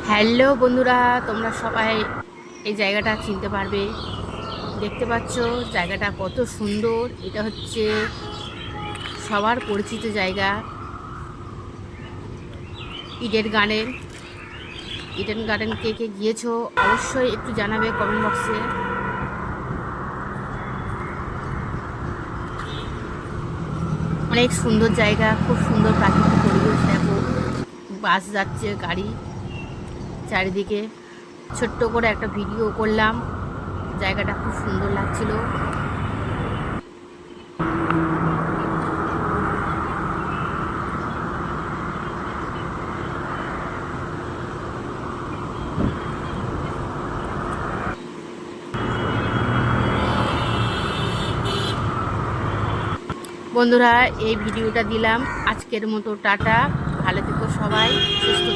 Hello বন্ধুরা, তোমরা সবাই এই জায়গাটা চিনতে পারবে। দেখতে পাচ্ছ জায়গাটা কত সুন্দর। এটা হচ্ছে সবার পরিচিত জায়গা, ইডেন গার্ডেন। ইডেন গার্ডেন কে কে গিয়েছো অবশ্যই একটু জানাবে কমেন্ট বক্সে। অনেক সুন্দর জায়গা, খুব সুন্দর প্রাকৃতিক পরিবেশ। দেখো বাস যাচ্ছে, গাড়ি চারিদিকে। ছোট্ট করে একটা ভিডিও করলাম, জায়গাটা খুব সুন্দর লাগছিল। বন্ধুরা, এই ভিডিওটা দিলাম। আজকের মতো টাটা, ভালো থেকো সবাই, সুস্থ